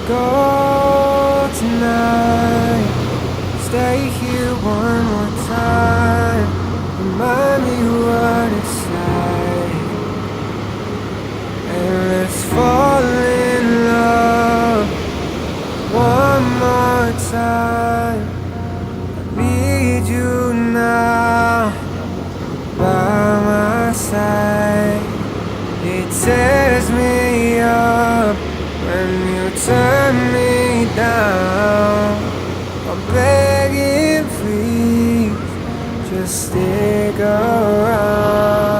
go tonight. Stay here one more time. Remind me what it's like. And let's fall in love one more time. I need you now by my side. It tears me up when you turn me down. I'm begging, please, just stick around.